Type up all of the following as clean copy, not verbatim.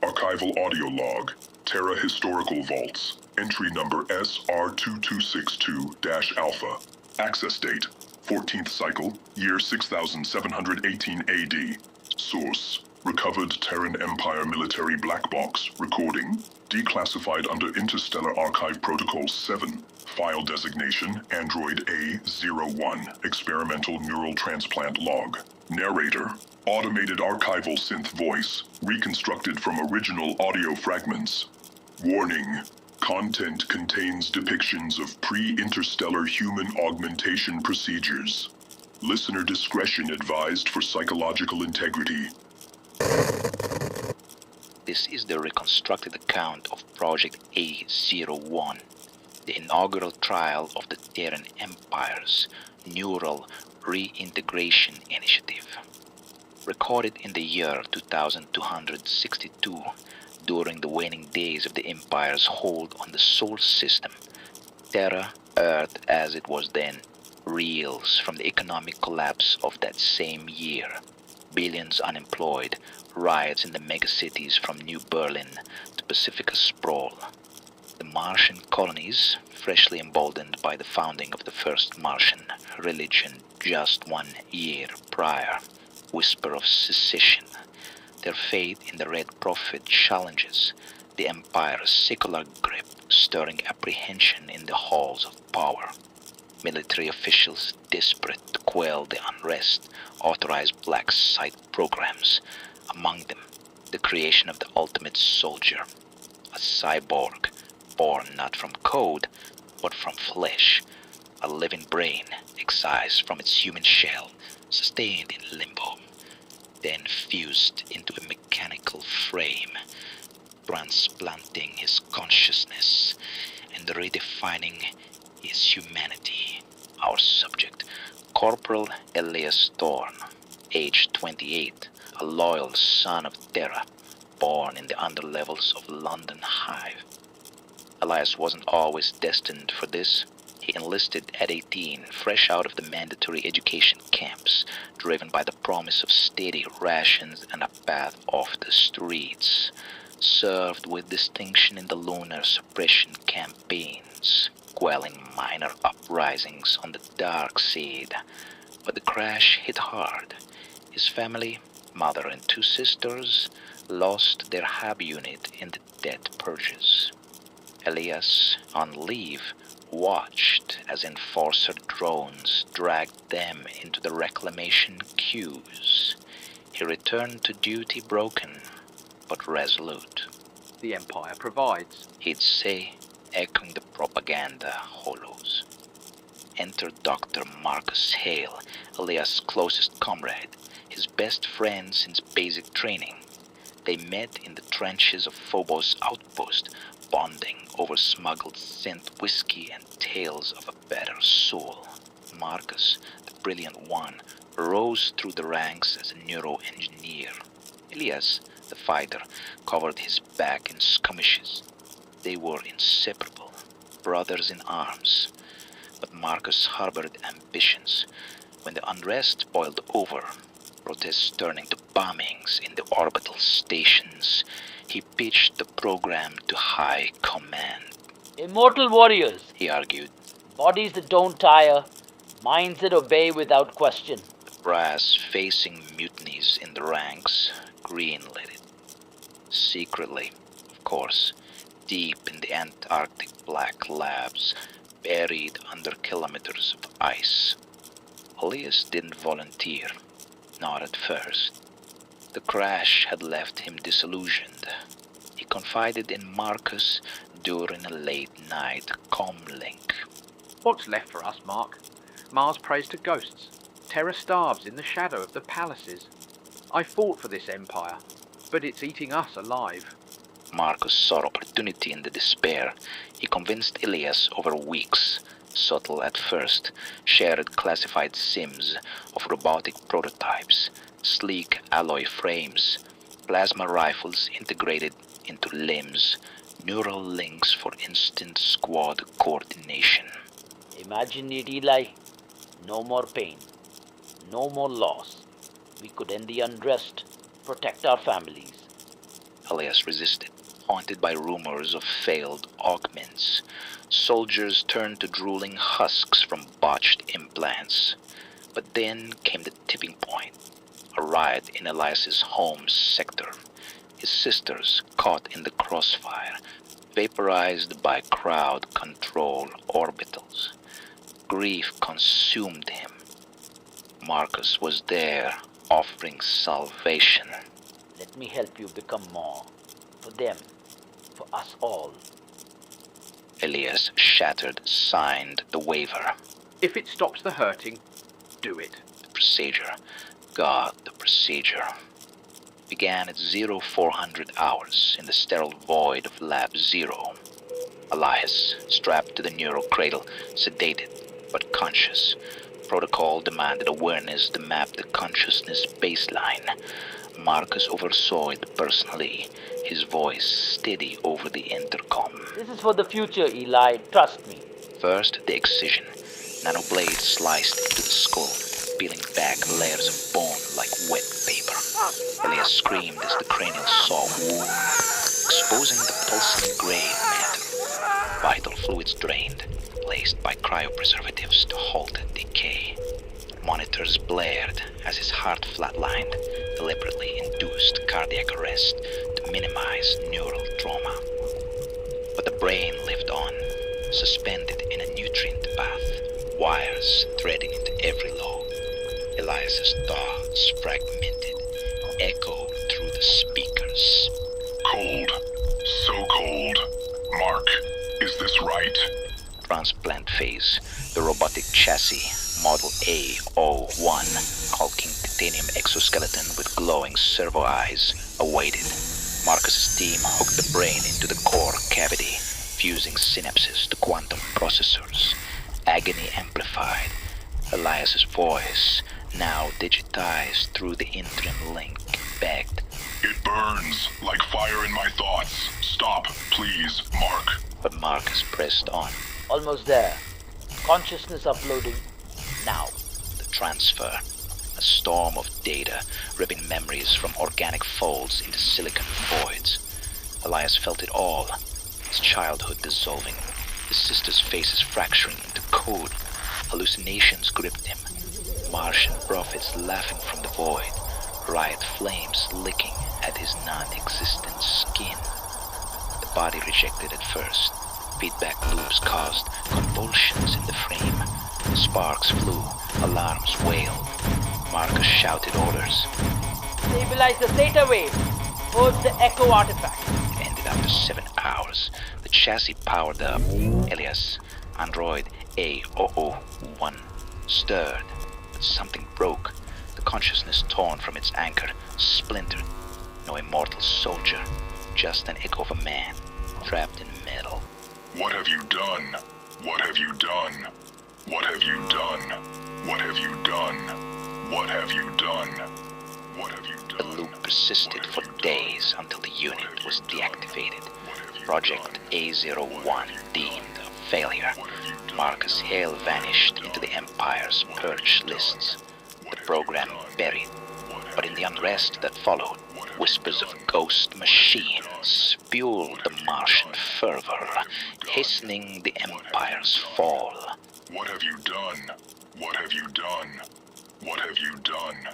Archival audio log, Terra Historical Vaults, entry number SR2262-Alpha. Access date, 14th cycle, year 6718 AD. Source, recovered Terran Empire military black box, recording, declassified under Interstellar Archive Protocol 7. File designation, Android A-01, experimental neural transplant log. Narrator, automated archival synth voice, reconstructed from original audio fragments. Warning, content contains depictions of pre-interstellar human augmentation procedures. Listener discretion advised for psychological integrity. This is the reconstructed account of Project A-01, the inaugural trial of the Terran Empire's Neural Reintegration Initiative. Recorded in the year 2262, during the waning days of the Empire's hold on the Sol system, Terra, Earth as it was then, reels from the economic collapse of that same year. Billions unemployed, riots in the megacities from New Berlin to Pacifica sprawl. The Martian colonies, freshly emboldened by the founding of the first Martian religion just 1 year prior, whisper of secession. Their faith in the Red Prophet challenges the Empire's secular grip, stirring apprehension in the halls of power. Military officials desperate to quell the unrest authorize black site programs, among them the creation of the ultimate soldier, a cyborg born not from code but from flesh, a living brain excised from its human shell, sustained in limbo, then fused into a mechanical frame, transplanting his consciousness and redefining his humanity. Our subject, Corporal Elias Thorne, age 28, a loyal son of Terra, born in the underlevels of London Hive. Elias wasn't always destined for this. He enlisted at 18, fresh out of the mandatory education camps, driven by the promise of steady rations and a path off the streets. Served with distinction in the lunar suppression campaigns, quelling minor uprisings on the dark side. But the crash hit hard. His family, mother and 2 sisters, lost their hab unit in the death purges. Elias, on leave, watched as enforcer drones dragged them into the reclamation queues. He returned to duty broken, but resolute. The Empire provides, He'd say, echoing the propaganda hollows. Enter Dr. Marcus Hale, Elias' closest comrade, his best friend since basic training. They met in the trenches of Phobos outpost, bonding over smuggled synth whiskey and tales of a better soul. Marcus, the brilliant one, rose through the ranks as a neuroengineer. Elias, the fighter, covered his back in skirmishes. They were inseparable, brothers in arms. But Marcus harbored ambitions. When the unrest boiled over, protests turning to bombings in the orbital stations, he pitched the program to high command. Immortal warriors, He argued. bodies that don't tire, minds that obey without question. The brass, facing mutinies in the ranks, greenlit it. Secretly, of course, deep in the Antarctic black labs, buried under kilometers of ice. Elias didn't volunteer, not at first. The crash had left him disillusioned. He confided in Marcus during a late-night comlink. what's left for us, Mark? Mars prays to ghosts. Terra starves in the shadow of the palaces. I fought for this empire, but it's eating us alive. Marcus saw opportunity in the despair. He convinced Elias over weeks, subtle at first, shared classified sims of robotic prototypes, sleek alloy frames, plasma rifles integrated into limbs, neural links for instant squad coordination. Imagine it, Eli. No more pain. No more loss. We could end the unrest, protect our families. Elias resisted, haunted by rumors of failed augments. Soldiers turned to drooling husks from botched implants. But then came the tipping point. A riot in Elias's home sector. His sisters, caught in the crossfire, vaporized by crowd control orbitals. Grief consumed him. Marcus was there, offering salvation. Let me help you become more. For them. For us all. Elias, shattered, signed the waiver. If it stops the hurting, do it. The procedure. God, the procedure. Began at 0400 hours in the sterile void of Lab 0. Elias, strapped to the neural cradle, sedated but conscious. Protocol demanded awareness to map the consciousness baseline. Marcus oversaw it personally, his voice steady over the intercom. This is for the future, Eli. Trust me. First, the excision. Nanoblade sliced into the skull, peeling back layers of bone like wet paper. Elias screamed as the cranial saw wound, exposing the pulsing gray matter. Vital fluids drained, placed by cryopreservatives to halt decay. Monitors blared as his heart flatlined, deliberately induced cardiac arrest to minimize neural trauma. But the brain lived on, suspended in a nutrient bath, wires threading into every lobe. Elias's thoughts fragmented, echoed through the speakers. Cold. So cold. Mark, is this right? Transplant phase. The robotic chassis, model A-01, hulking titanium exoskeleton with glowing servo eyes, awaited. Marcus's team hooked the brain into the core cavity, fusing synapses to quantum processors. Agony amplified. Elias's voice, now digitized through the interim link, begged. It burns like fire in my thoughts. Stop, please, Mark. But Marcus pressed on. Almost there. Consciousness uploading. Now. The transfer. A storm of data, ripping memories from organic folds into silicon voids. Elias felt it all. His childhood dissolving. His sister's faces fracturing into code. Hallucinations gripped him. Martian prophets laughing from the void. Riot flames licking at his non-existent skin. The body rejected at first. Feedback loops caused convulsions in the frame. Sparks flew, alarms wailed. Marcus shouted orders. Stabilize the theta wave. Towards the echo artifact. It ended after 7 hours. The chassis powered up. Elias, android A-01, stirred, but something broke. The consciousness torn from its anchor, splintered. No immortal soldier, just an echo of a man, trapped in metal. What have you done? What have you done? What have you done? What have you done? What have you done? What have you done? The loop persisted for days until the unit was deactivated. Project A-01 deemed a failure. Marcus Hale vanished into the Empire's purge lists. The program buried. But in the unrest that followed, whispers of ghost machines fueled the Martian fervor, hastening the Empire's fall. What have you done? What have you done? What have you done?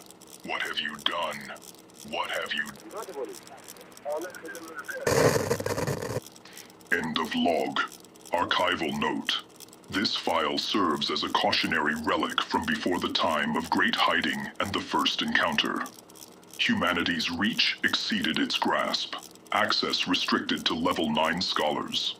What have you done? What have you... End of log. Archival note. This file serves as a cautionary relic from before the time of Great Hiding and the First Encounter. Humanity's reach exceeded its grasp. Access restricted to Level 9 scholars.